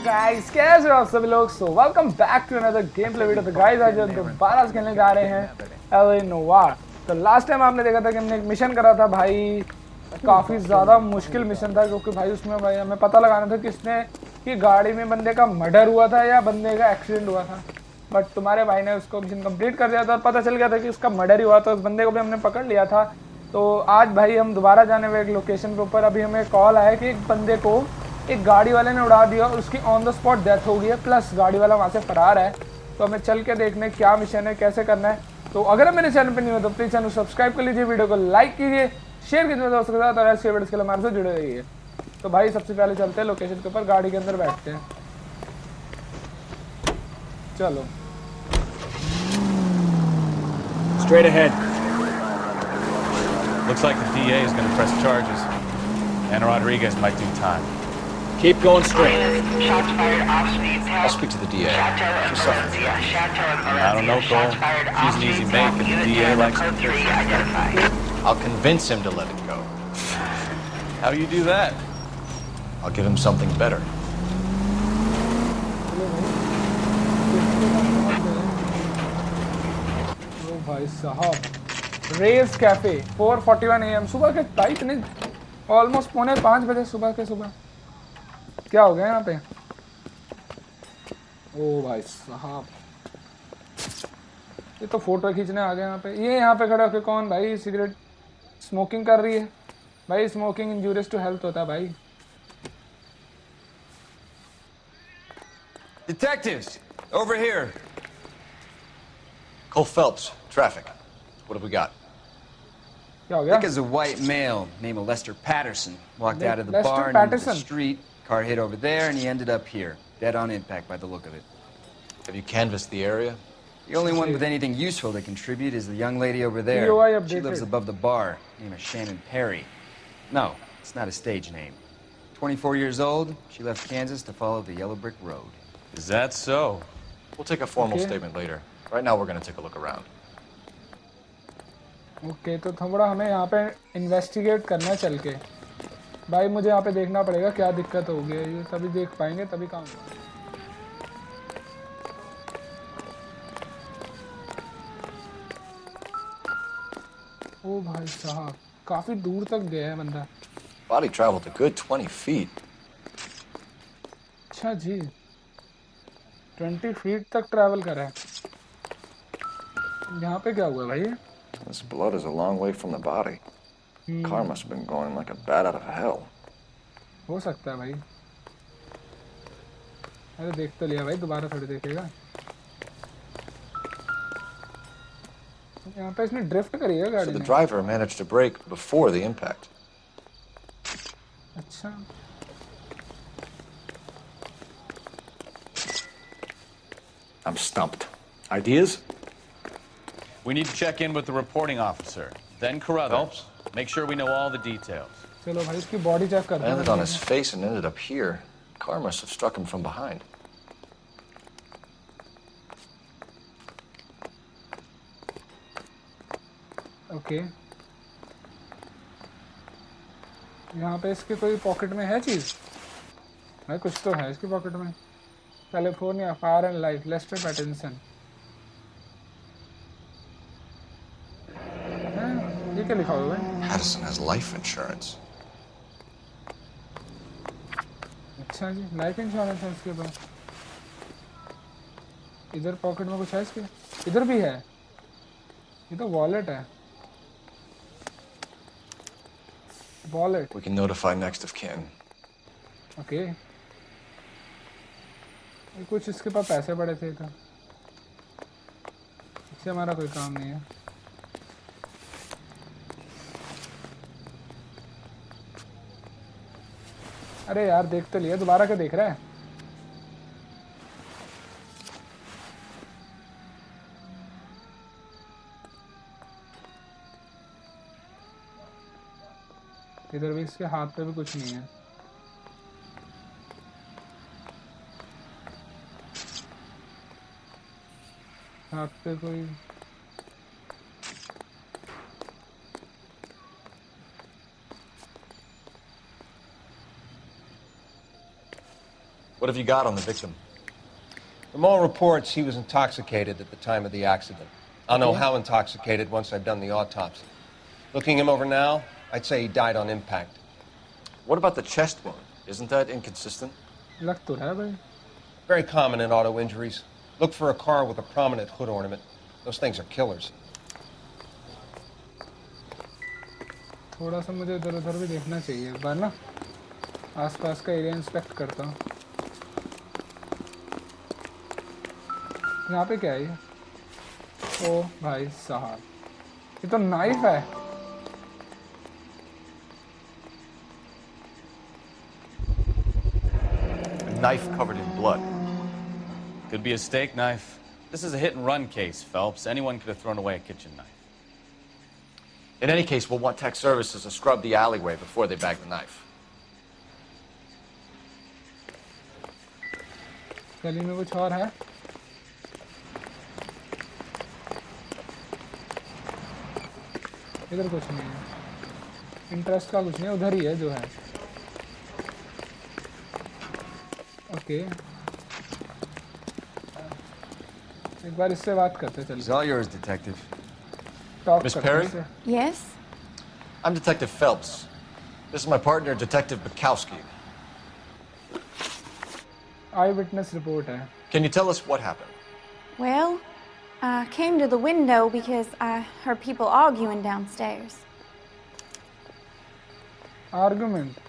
Guys कैसे हो आप सभी लोग। So welcome back to another game play video. तो गाइस आज हम दोबारा से खेलने जा रहे हैं एल नोवार। तो लास्ट टाइम आपने देखा था कि हमने एक मिशन करा था भाई, काफी ज्यादा मुश्किल मिशन था क्योंकि भाई उसमें भाई हमें पता लगाना था किसने कि गाड़ी में बंदे का मर्डर हुआ था या बंदे का एक्सीडेंट हुआ था। बट तुम्हारे भाई ने उसको मिशन कंप्लीट कर दिया था और पता चल गया था कि उसका मर्डर ही हुआ था। उस बंदे को भी हमने पकड़ लिया था। तो आज भाई हम दोबारा जाने हुए एक लोकेशन के ऊपर। अभी हमें कॉल आया कि एक बंदे को एक गाड़ी वाले ने उड़ा दिया और उसकी ऑन द स्पॉट डेथ हो गई है, प्लस गाड़ी वाला वहां से फरार है। तो हमें चल के देखने क्या मिशन है, कैसे करना है। तो अगर आप मेरे चैनल पर नहीं हो तो प्लीज चैनल सब्सक्राइब कर लीजिए, वीडियो को लाइक कीजिए, शेयर कीजिए दोस्तों के साथ और ऐसे वीडियोस के लिए हमारे से जुड़े रहिए। तो भाई सबसे पहले चलते हैं लोकेशन के ऊपर, गाड़ी के अंदर बैठते हैं। चलो Straight ahead. Looks like the DA is going to press charges. And Rodriguez might do time. Keep going straight. Shots fired off speed. I'll speak to the DA. She's suffering. I don't know, Cole. She's an easy make, and the DA likes to fish. I'll convince him to let it go. How do you do that? I'll give him something better. भाई साहब race cafe 4:41 AM सुबह के भाई इतने almost 4:45 सुबह के। सुबह क्या हो गया यहाँ पे? ओ भाई साहब ये तो फोटो खींचने आ गए यहाँ पे। ये यहाँ पे खड़े होके कौन भाई सिगरेट स्मोकिंग कर रही है? भाई स्मोकिंग इंजूरियस टू हेल्थ होता है भाई। Detectives, over here. Cole Phelps, traffic. What have we got? क्या हो I गया? think it's a white male named Lester Patterson. Walked out of the Lester bar and into the Patterson. street. Car hit over there and he ended up here. Dead on impact by the look of it. Have you canvassed the area? The only one with anything useful to contribute is the young lady over there. POI She updated. lives above the bar. Name is Shannon Perry. No, it's not a stage name. 24 years old. She left Kansas to follow the yellow brick road. Is that so? We'll take a formal Okay. statement later. Right now, we're going to take a look around. Okay तो थोड़ा हमें यहाँ पे investigate करना है चल के। भाई मुझे यहाँ पे देखना पड़ेगा क्या दिक्कत हो गई है, ये तभी देख पाएंगे तभी काम होगा। ओ भाई साहब काफी दूर तक गया है बंदा। Body traveled a good 20 feet. अच्छा जी 20 फीट तक ट्रैवल करा है। यहाँ पे क्या हुआ भाई? This blood is a long way from the body. Car must have been going like a bat out of hell. हो सकता है भाई। अरे देख तो लिया भाई, दोबारा थोड़ी देखेगा। यहाँ पे इसने ड्रिफ्ट करी है So गाड़ी the ने। driver managed to brake before the impact. अच्छा I'm stumped. Ideas? We need to check in with the reporting officer. Then Carruthers. Make sure we know all the details. चलो भाई इसकी body check करते Landed on हैं। his face and ended up here. Car must have struck him from behind. Okay यहाँ पे इसके कोई pocket में है चीज? भाई कुछ तो है इसकी पॉकेट में। California fire and life Lester Pattinson. ये क्या लिखा हुआ है? Patterson has life insurance. अच्छा जी लाइफ इंश्योरेंस है इसके पास। इधर पॉकेट में कुछ है इसके? इधर भी है। ये तो वॉलेट है। Wallet We can notify next of kin. Okay. ये कुछ इसके पास पैसे पड़े थे तो इससे हमारा कोई काम नहीं है। अरे यार देख तो लिया, दोबारा क्या देख रहा है? इधर भी इसके हाथ पे भी कुछ नहीं है। हाथ पे कोई What have you got on the victim? From all reports, he was intoxicated at the time of the accident. I'll know how intoxicated once I've done the autopsy. Looking him over now, I'd say he died on impact. What about the chest wound? Isn't that inconsistent? लग तो रहा है भाई. Very common in auto injuries. Look for a car with a prominent hood ornament. Those things are killers. थोड़ा सा मुझे इधर उधर भी देखना चाहिए एक बार ना. आसपास का एरिया इंस्पेक्ट करता हूँ. यहाँ पे क्या है ये? ओ भाई साहब, ये तो नाइफ है. A knife covered in blood. Could be a steak knife. This is a hit and run case, Phelps. Anyone could have thrown away a kitchen knife. In any case, we'll want tech services to scrub the alleyway before they bag the knife. गली में कुछ और है? इधर कुछ नहीं है. Interest का कुछ नहीं, उधर ही है जो है. ओके, एक बार इससे बात करते चल. It's all yours, detective. Talk Miss करते Perry? इससे. Yes? I'm Detective Phelps. This is my partner, Detective Bukowski. I witness report है. Can you tell us what happened? Well, I came to the window because I heard people arguing downstairs. Argument,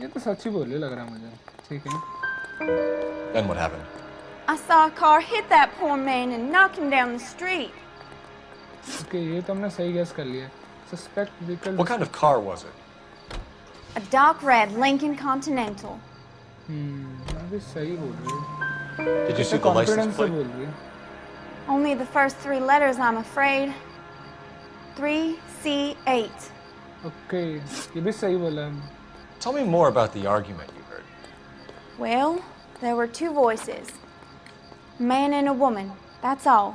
ये तो सच ही बोले लग रहा है मुझे. ठीक है. Then what happened? I saw a car hit that poor man and knock him down the street. Okay, ये तो हमने सही गेस कर लिया. Suspect vehicle. What kind of car was it? A dark red Lincoln Continental. अभी सही बोल रही है. Did you see the confidence license से plate? बोल रही है. Only the first three letters, I'm afraid. 3C8. Okay, ये भी सही बोला है. Tell me more about the argument you heard. Well, there were two voices. A man and a woman. That's all.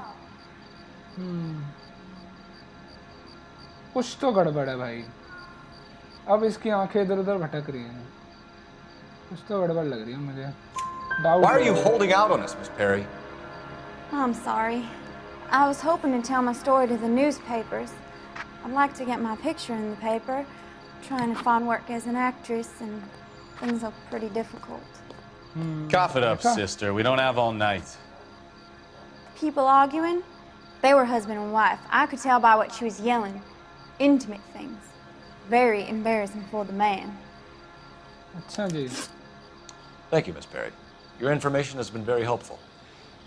कुछ तो गड़बड़ है भाई. अब इसकी आंखें इधर उधर भटक रही हैं. कुछ तो गड़बड़ लग रही है मुझे. Doubt. Why are you holding out on us, Miss Perry? I'm sorry. I was hoping to tell my story to the newspapers. I'd like to get my picture in the paper. Trying to find work as an actress, and things are pretty difficult. Cough it up, sister. We don't have all night. People arguing? They were husband and wife. I could tell by what she was yelling. Intimate things. Very embarrassing for the man. अच्छा जी. Thank you, Miss Perry. Your information has been very helpful.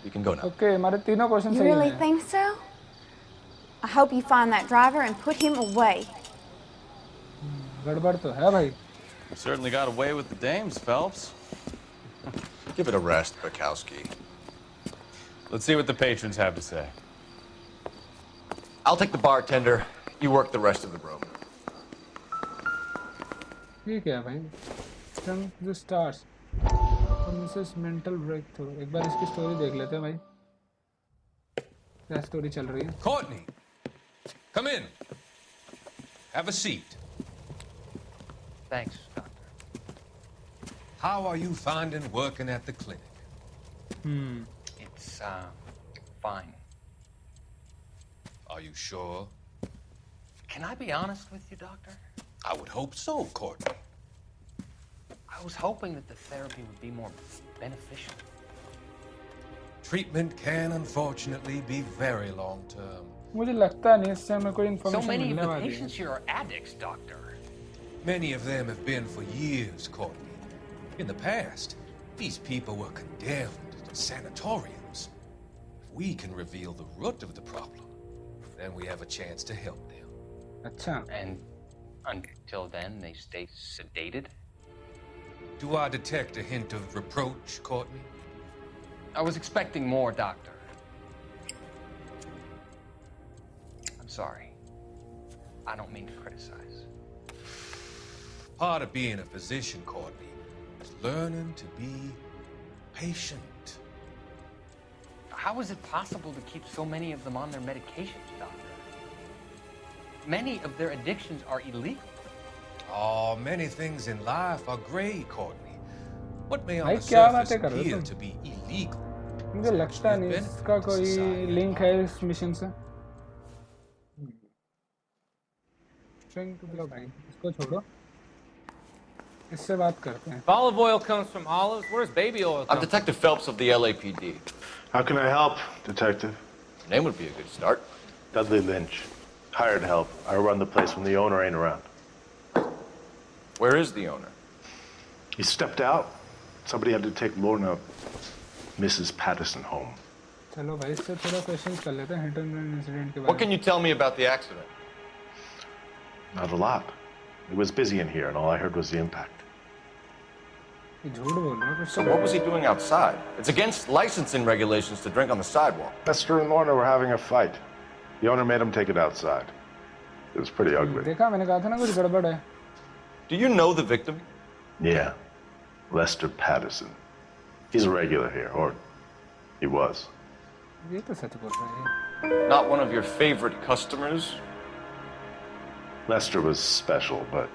You can go now. Okay, हमारे तीनों question You सही really हैं. think so? I hope you find that driver and put him away. गड़बड़ तो है भाई. You certainly got away with the dames, Phelps. Give it a rest, Bukowski. Let's see what the patrons have to say. I'll take the bartender. You work the rest of the room. ठीक है भाई. From the stars. Miss Mental Breakthrough. एक बार इसकी story देख लेते हैं भाई. क्या स्टोरी चल रही है? Courtney, come in. Have a seat. Thanks, Doctor. How are you finding working at the clinic? It's, fine. Are you sure? Can I be honest with you, Doctor? I would hope so, Courtney. I was hoping that the therapy would be more beneficial. Treatment can unfortunately be very long term. मुझे लगता नहीं इससे हमें कोई So information many of मिलने the वाली है. patients here are addicts, Doctor. Many of them have been for years, Courtney. In the past, these people were condemned to sanatoriums. If we can reveal the root of the problem, then we have a chance to help them. अच्छा. And until then, they stay sedated? Do I detect a hint of reproach, Courtney? I was expecting more, Doctor. I'm sorry. I don't mean to criticize. Part of being a physician, Courtney, is learning to be patient. How is it possible to keep so many of them on their medications, Doctor? Many of their addictions are illegal. Oh, many things in life are gray, Courtney. What may on भाई the क्या surface बातें कर रहे हो appear तुम? to be illegal मुझे लगता नहीं इसका कोई लिंक है इस मिशन से। स्ट्रिंग टू लो भाई, इसको छोड़ो, इससे बात करते हैं। If olive oil comes from olives, where's baby oil? I'm Detective Phelps of the LAPD. How can I help, Detective? Your name would be a good start. Dudley Lynch. Hired help. I run the place when the owner ain't around. Where is the owner? He stepped out. Somebody had to take Lorna, Mrs. Patterson, home. चलो भाई इससे थोड़ा questions कर लेते हैं hit and run incident के बारे में। What can you tell me about the accident? Not a lot. It was busy in here, and all I heard was the impact. ये झूठ बोल रहा है कुछ। So what was he doing outside? It's against licensing regulations to drink on the sidewalk. Lester and Lorna were having a fight. The owner made him take it outside. It was pretty ugly. देखा, मैंने कहा था ना कुछ गड़बड़ है। Do you know the victim? Yeah. Lester Patterson. He's a regular here, or he was. ये तो सच बोल रहा है। Not one of your favorite customers? Lester was special, but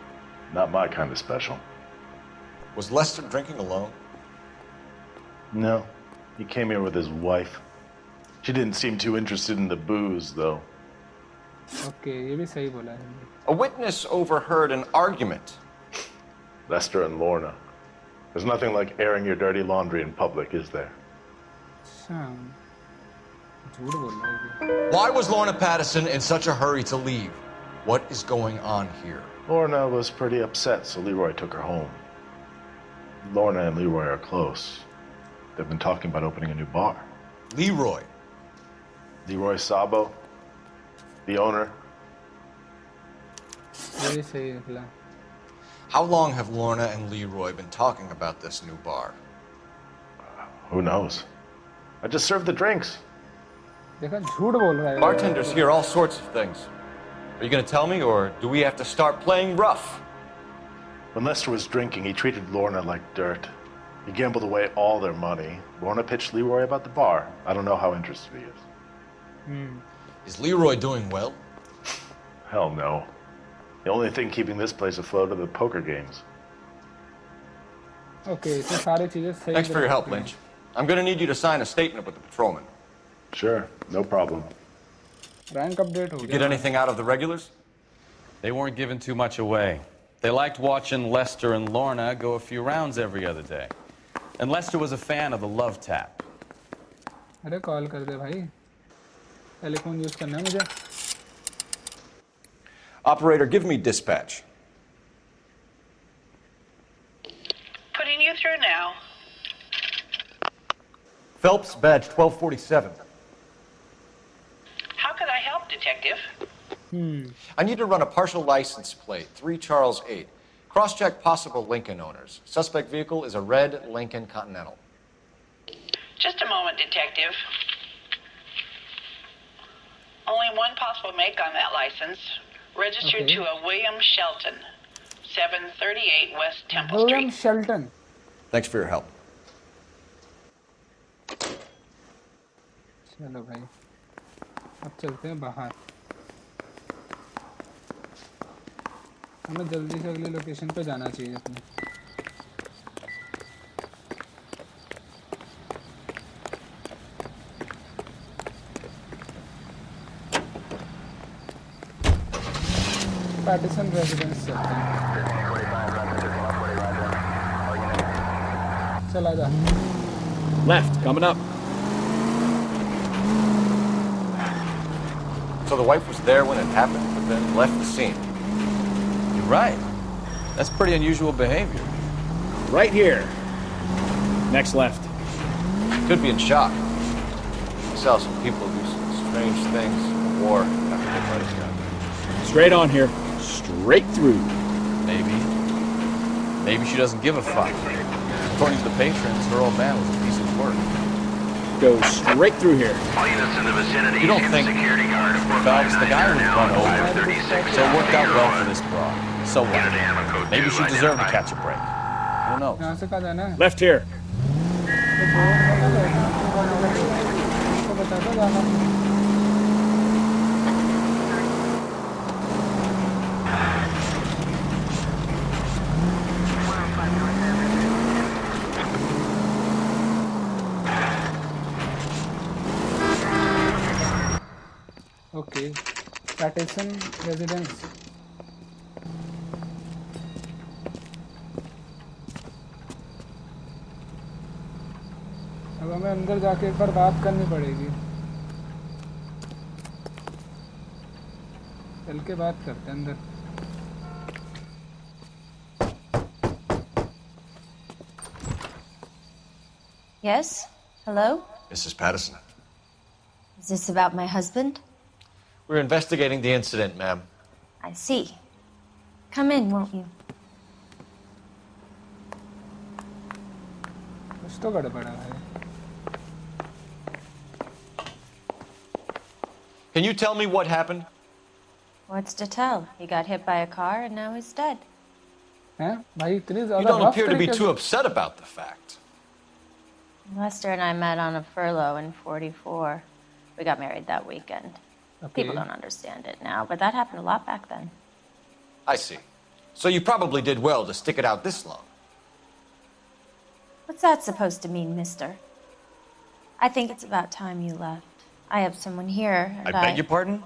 not my kind of special. Was Lester drinking alone? No. He came here with his wife. She didn't seem too interested in the booze, though. Okay, ये भी सही बोला है। A witness overheard an argument. Lester and Lorna. There's nothing like airing your dirty laundry in public, is there? झूठ बोल रहा है। Why was Lorna Patterson in such a hurry to leave? What is going on here? Lorna was pretty upset, so Leroy took her home. Lorna and Leroy are close. They've been talking about opening a new bar. Leroy? Leroy Sabo, the owner. ये सही निकला। How long have Lorna and Leroy been talking about this new bar? Who knows? I just served the drinks. देखा, झूठ बोल रहा है। Bartenders hear all sorts of things. Are you going to tell me, or do we have to start playing rough? When Lester was drinking, he treated Lorna like dirt. He gambled away all their money. Lorna pitched Leroy about the bar. I don't know how interested he is. Is Leroy doing well? Hell no. The only thing keeping this place afloat are the poker games. Okay, so सारी चीजें सही। Thanks for your help, Lynch. I'm going to need you to sign a statement with the patrolman. Sure, no problem. Rank update हो You गया। get anything out of the regulars? They weren't giving too much away. They liked watching Lester and Lorna go a few rounds every other day. And Lester was a fan of the love tap. अरे call कर दे भाई। Telephone use करना है मुझे। Operator, give me dispatch. Putting you through now. Phelps, badge 1247. How could I help, Detective? I need to run a partial license plate, 3 Charles 8. Cross-check possible Lincoln owners. Suspect vehicle is a red Lincoln Continental. Just a moment, Detective. Only one possible make on that license. Registered to a William Shelton, 738 West Temple William Street. Shelton. Thanks for your help. चलो भाई, अब चलते हैं बाहर। हमें जल्दी से अगली लोकेशन पे जाना चाहिए अपने। पैटिसन रेजिडेंस चलते हैं। चला जा। Left, coming up. So the wife was there when it happened, but then left the scene. You're right. That's pretty unusual behavior. Right here. Next left. Could be in shock. I saw some people do some strange things in the war after they let us go. Straight on here. Straight through. Maybe she doesn't give a fuck. According to the patrons, her old man was a piece of work. Go straight through here. All units in the vicinity. You don't think security guard Phelps, the guy who was run over, 36. so it worked out well for this broad. So what? Maybe she deserved to catch a break. Who knows? यहाँ से कहाँ जाना है? Left here. तो बता दो जाना। Pattinson residence. अब हमें अंदर जाके एक बार बात करनी पड़ेगी। चल के बात करते हैं अंदर। Yes? Hello? Mrs. Patterson. Is this about my husband? We're investigating the incident, ma'am. I see. Come in, won't you? कुछ तो गड़बड़ है। Can you tell me what happened? What's to tell? He got hit by a car and now he's dead. हैं? भाई इतनी You ज़्यादा don't rough appear to be तरीके too से- upset about the fact. Lester and I met on a furlough in '44. We got married that weekend. Okay. People don't understand it now, but that happened a lot back then. I see. So you probably did well to stick it out this long. What's that supposed to mean, mister? I think it's about time you left. I have someone here, I and beg your pardon?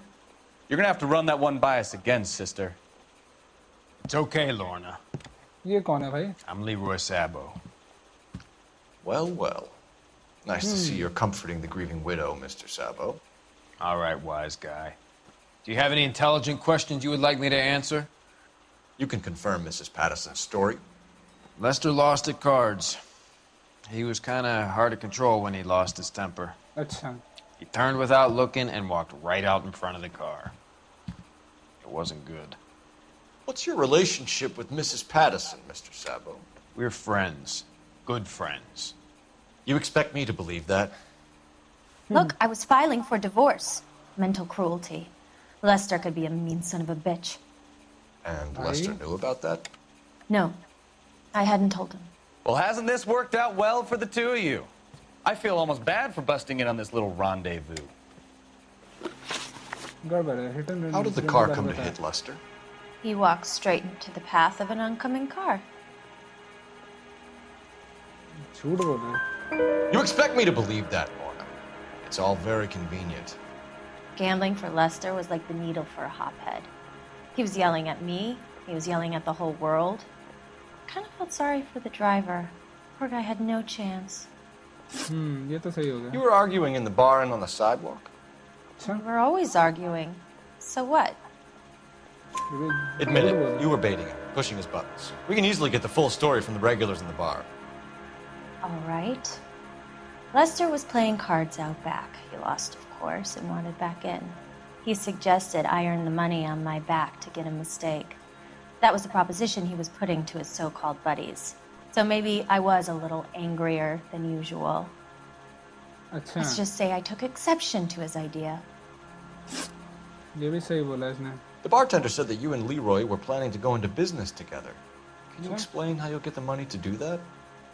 You're gonna have to run that one by us again, sister. It's okay, Lorna. ये कौन है भाई? I'm Leroy Sabo. Well, well. Nice to see you're comforting the grieving widow, Mr. Sabo. All right, wise guy. Do you have any intelligent questions you would like me to answer? You can confirm Mrs. Patterson's story. Lester lost at cards. He was kind of hard to control when he lost his temper. अच्छा। He turned without looking and walked right out in front of the car. It wasn't good. What's your relationship with Mrs. Patterson, Mr. Sabo? We're friends. Good friends. You expect me to believe that? Look, I was filing for divorce. Mental cruelty. Lester could be a mean son of a bitch. And Lester knew about that? No, I hadn't told him. Well, hasn't this worked out well for the two of you? I feel almost bad for busting in on this little rendezvous. गड़बड़ है। Hit and run How did the incident car के come बारे to में hit Lester? He walked straight into the path of an oncoming car. बताया। झूठ बोल रहे हो। You expect me to believe that, Lorna? It's all very convenient. Gambling for Lester was like the needle for a hophead. He was yelling at me. He was yelling at the whole world. I kind of felt sorry for the driver. Poor guy had no chance. ये तो सही हो गया। You were arguing in the bar and on the sidewalk? We were always arguing. So what? Admit it, you were baiting him, pushing his buttons. We can easily get the full story from the regulars in the bar. All right. Lester was playing cards out back. He lost, of course, and wanted back in. He suggested I earn the money on my back to get a mistake. That was the proposition he was putting to his so-called buddies. So maybe I was a little angrier than usual. अच्छा। Let's just say I took exception to his idea. ये भी सही बोला इसने। The bartender said that you and Leroy were planning to go into business together. Can you Yeah. explain how you'll get the money to do that?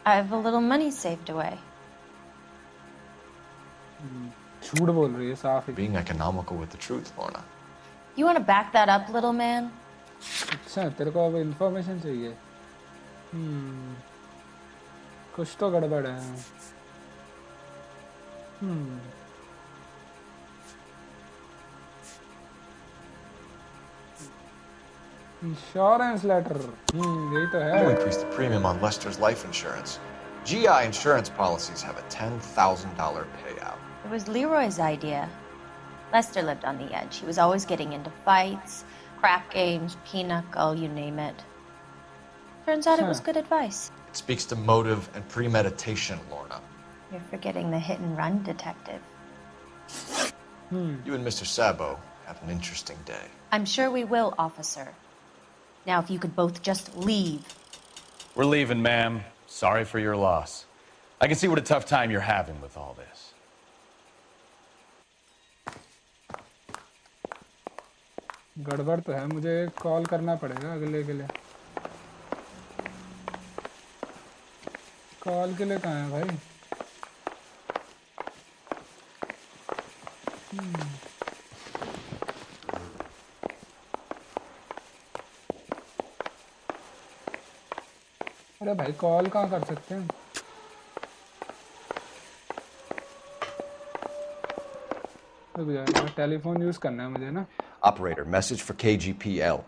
I have a little money saved away. झूठ बोल रही है साफ ही। Being economical with the truth, Lorna. You want to back that up, little man? अच्छा तेरे को अब information चाहिए। कुछ तो गड़बड़ है। Insurance letter. यही तो You है। increased the premium on Lester's life insurance. GI insurance policies have a $10,000 payout. It was Leroy's idea. Lester lived on the edge. He was always getting into fights, crap games, pinochle, you name it. Turns out it was good advice. It speaks to motive and premeditation, Lorna. You're forgetting the hit and run detective. You and Mr. Sabo have an interesting day. I'm sure we will, officer. Now, if you could both just leave. We're leaving, ma'am. Sorry for your loss. I can see what a tough time you're having with all this. गड़बड़ तो है। मुझे call करना पड़ेगा अगले के लिए। Call के लिए कहाँ है भाई? अरे भाई कॉल कहाँ कर सकते हैं? रुक जाओ, टेलीफोन यूज करना है मुझे ना। Operator, message for KGPL.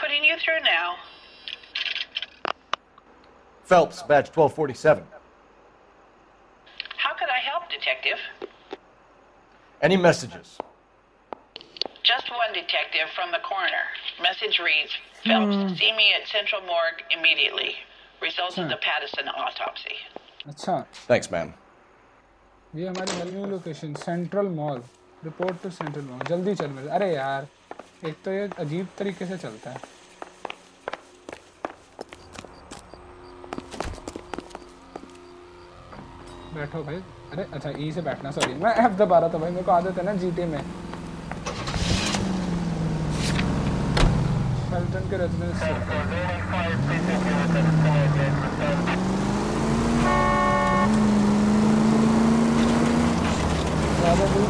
Putting you through now. Phelps, badge 1247. How could I help, Detective? Any messages? Just one detective from the coroner. Message reads, Phelps, see me at Central Morgue immediately. Results of the Patterson autopsy. अच्छा Thanks, ma'am. ये हमारी नई location central mall report to central mall जल्दी चल मेरे अरे यार एक तो ये अजीब तरीके से चलता है बैठो भाई अरे अच्छा ई से बैठना सॉरी मैं एफ दबा रहा था भाई मेरे को आदत है ना जीटी में शेल्टन के रेजिडेंस ज़्यादा दूर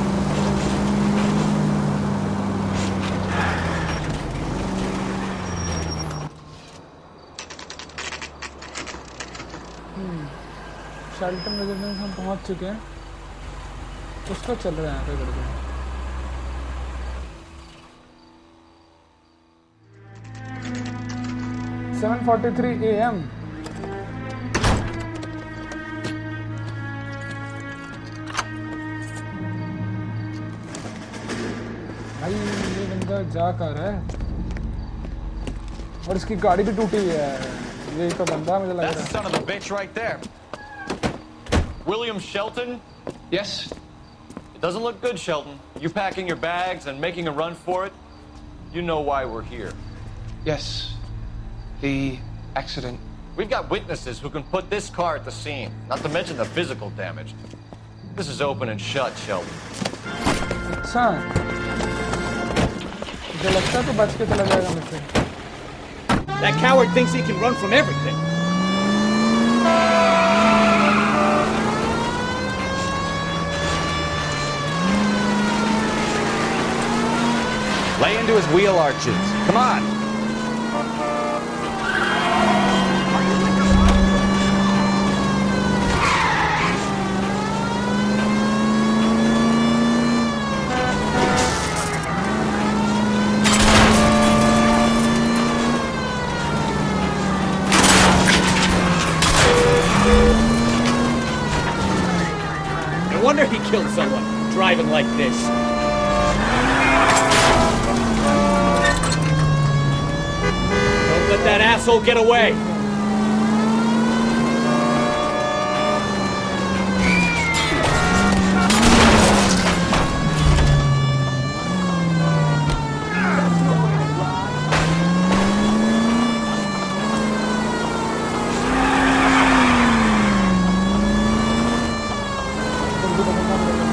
शेल्टन रेजिडेंस हम पहुंच चुके हैं उसको चल रहे हैं यहाँ पे करके 7:43 AM भाई ये बंदा जा कर रहा है और इसकी गाड़ी भी टूटी हुई है यही तो बंदा मुझे लग रहा है That's the son of a bitch right there. William Shelton? Yes? It doesn't look good, Shelton. You packing your bags and making a run for it? You know why we're here. Yes. The accident. We've got witnesses who can put this car at the scene, not to mention the physical damage. This is open and shut, Shelton. अच्छा मुझे लगता है तो बच के चला जाएगा मुझसे That coward thinks he can run from everything. Lay into his wheel arches. Come on. No wonder he killed someone driving like this. Don't let that asshole get away.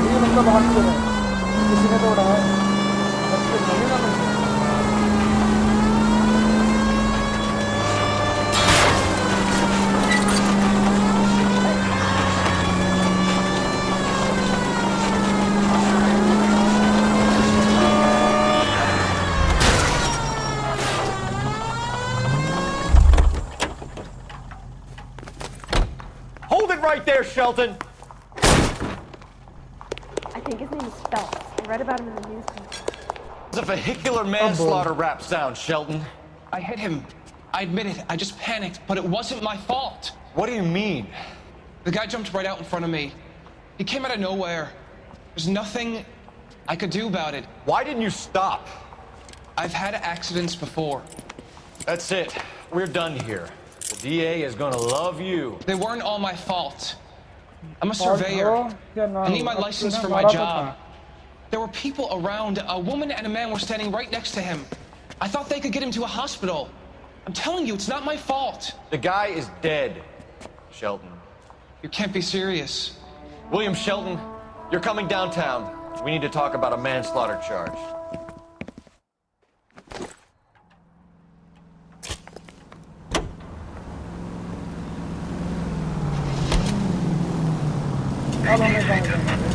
ये बंदा भाग क्यों रहा है किसी ने तो उड़ाया बच के लगेगा मुझे Hold it right there, Shelton! I think his name is Phelps. I read about him in the newspaper. It's a vehicular manslaughter rap sound, Shelton. I hit him. I admit it. I just panicked, but it wasn't my fault. What do you mean? The guy jumped right out in front of me. He came out of nowhere. There's nothing I could do about it. Why didn't you stop? I've had accidents before. That's it. We're done here. The DA is gonna love you. They weren't all my fault. I'm a surveyor. I need my license for my job. There were people around. A woman and a man were standing right next to him. I thought they could get him to a hospital. I'm telling you, it's not my fault. The guy is dead, Shelton. You can't be serious. William Shelton, you're coming downtown. We need to talk about a manslaughter charge. अब हमें कहाँ जाना है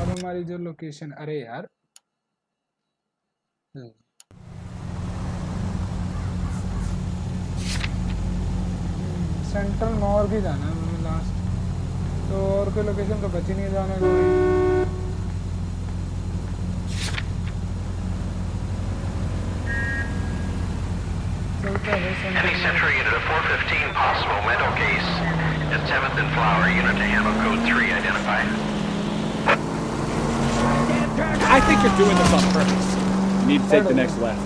अब हमारी जो location अरे यार सेंट्रल नॉर्थ ही जाना है हमें लास्ट तो और कोई लोकेशन तो बची नहीं जाने को Any Century Unit, a 415 possible mental case at 7th and Flower. Unit to handle code 3 identified. I think you're doing this on purpose. You need to take the next left.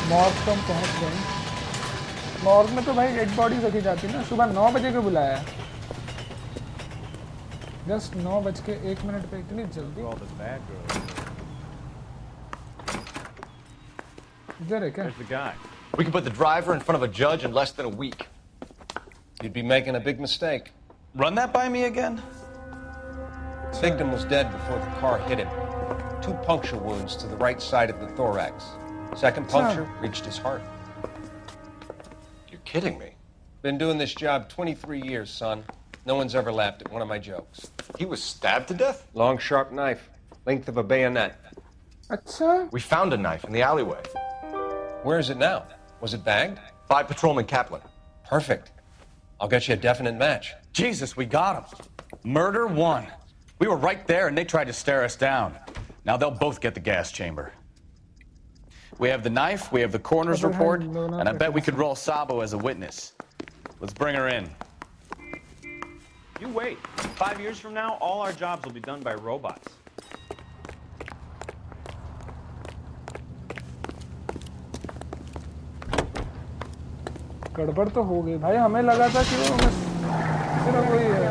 Morgue तो हम पहुंच गए। Morgue में तो भाई dead body रखी जाती है ना। सुबह 9 बजे को बुलाया है। जस्ट 9:01 पे इतनी जल्दी। इधर है क्या? We could put the driver in front of a judge in less than a week. You'd be making a big mistake. Run that by me again? The victim was dead before the car hit him. 2 puncture wounds to the right side of the thorax. Second puncture reached his heart. You're kidding me. Been doing this job 23 years, son. No one's ever laughed at one of my jokes. He was stabbed to death? Long, sharp knife. Length of a bayonet. अच्छा? We found a knife in the alleyway. Where is it now? Was it bagged? By Patrolman Kaplan. Perfect. I'll get you a definite match. Jesus, we got him. Murder 1. We were right there and they tried to stare us down. Now they'll both get the gas chamber. We have the knife, we have the coroner's report, and I bet we could roll Sabo as a witness. Let's bring her in. You wait. 5 years from now, all our jobs will be done by robots. गड़बड़ तो हो गई भाई। हमें लगा था कि वो बस सिर्फ वही है।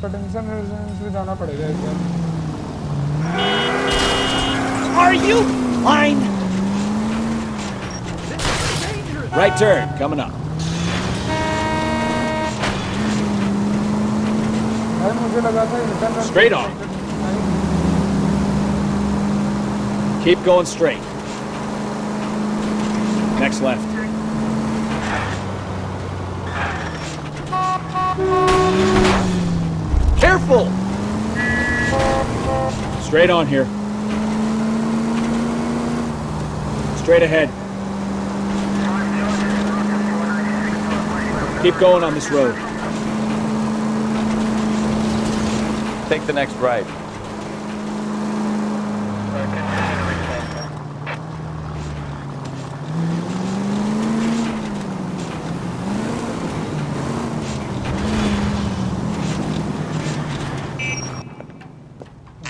पोटेंशियल रेजिडेंस में जाना पड़ेगा इस बार। Are you blind? Right turn, coming up. मुझे लगा था Straight on. Keep going straight. Next left. Careful! Straight on here. Straight ahead. Keep going on this road. Take the next right.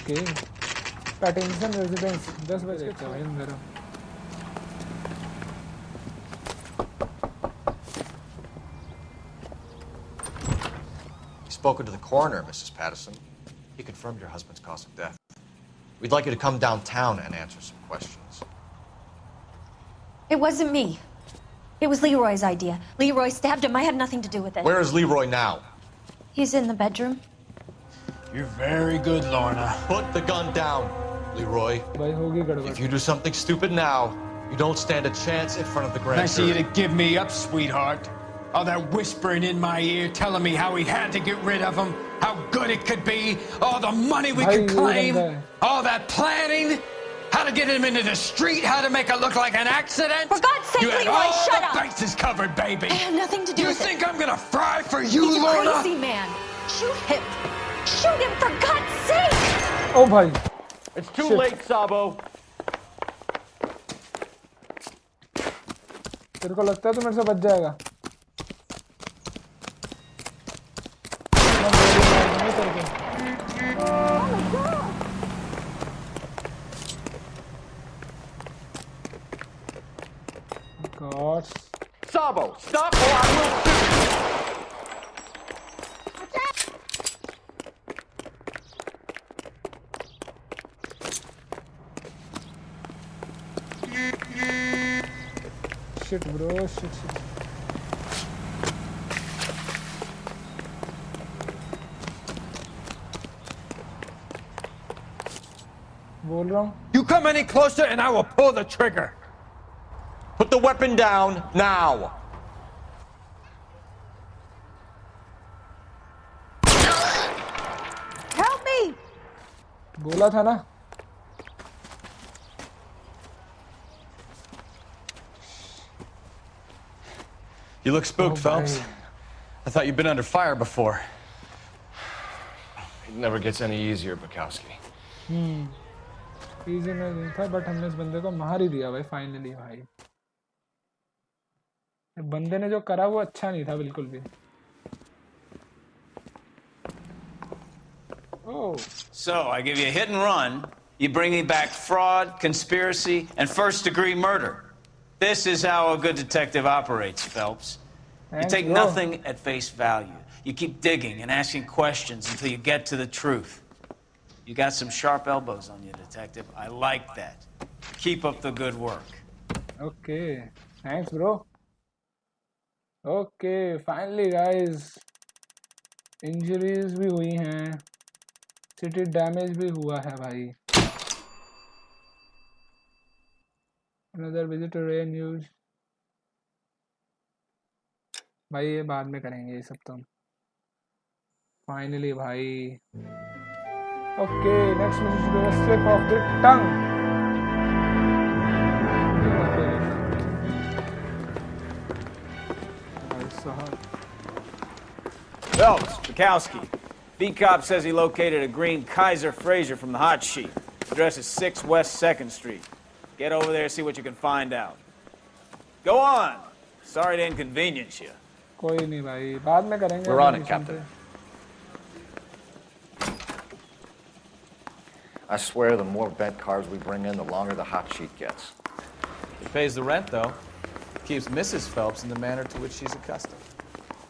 Okay. Pattinson residence 10 बजे का है मेरा। Spoken to the coroner, Mrs. Patterson. He confirmed your husband's cause of death. We'd like you to come downtown and answer some questions. It wasn't me. It was Leroy's idea. Leroy stabbed him. I had nothing to do with it. Where is Leroy now? He's in the bedroom. You're very good, Lorna. Put the gun down, Leroy. If you do something stupid now, you don't stand a chance in front of the grand Nice of you to give me up, sweetheart. All that whispering in my ear telling me how he had to get rid of him, how good it could be, all the money we could claim, all that planning, how to get him into the street, how to make it look like an accident. For God's sake, you had Leroy, all shut the up! bases covered, baby. I had nothing to do with it. You think I'm gonna fry for you, He's Lorna? a crazy man. Shoot him. Shoot him, for God's sake! Oh, भाई. It's too late, Sabo. तेरे को लगता है तो मेरे से बच जाएगा? God. Sabo, stop or I will shoot. Shit, bro. Shit. बोल रहा हूँ। You come any closer and I will pull the trigger. Put the weapon down now. Help me! बोला था ना। You look spooked, Phelps. I thought you'd been under fire before. It never gets any easier, Bukowski. Easy नहीं था, but हमने इस बंदे को मार ही दिया भाई फाइनली। भाई बंदे ने जो करा वो अच्छा नहीं था बिल्कुल भी। Oh. So I give you a hit and run. You bring me back fraud, conspiracy, and first-degree murder. This is how a good detective operates, Phelps. You take nothing at face value. You keep digging and asking questions until you get to the truth. You got some sharp elbows on you, detective. I like that. Keep up the good work. Okay. Thanks, bro. Okay, finally, guys. Injuries भी हुई हैं. City damage भी हुआ है भाई. Another visitor ray news. भाई ये बाद में करेंगे ये सब तो. Finally भाई. Okay, next mission should be a slip of the tongue. Phelps, Bukowski. Beat cop says he located a green Kaiser Fraser from the hot sheet. Address is 6 West 2nd Street. Get over there, see what you can find out. Go on. Sorry to inconvenience you. कोई नहीं भाई, बाद में करेंगे. We're on it, Captain. I swear the more bent cars we bring in, the longer the hot sheet gets. It pays the rent, though. Keeps Mrs. Phelps in the manner to which she's accustomed.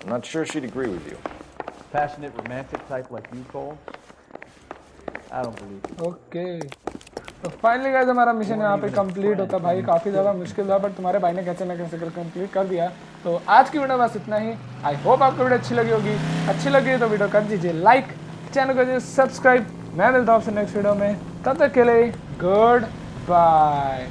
I'm not sure she'd agree with you. Passionate, romantic type like you, Cole? I don't believe it. Okay. तो finally guys हमारा mission यहाँ पे complete होता है भाई. काफ़ी ज़्यादा मुश्किल था बट तुम्हारे भाई ने कैसे ना कैसे कर कंप्लीट कर दिया. तो आज की वीडियो बस इतना ही. आई होप आपको वीडियो अच्छी लगी होगी. अच्छी लगी तो वीडियो कर दीजिए लाइक, चैनल को सब्सक्राइब. मैं मिलता हूँ आपसे नेक्स्ट वीडियो में. तब तक के लिए गुड बाय.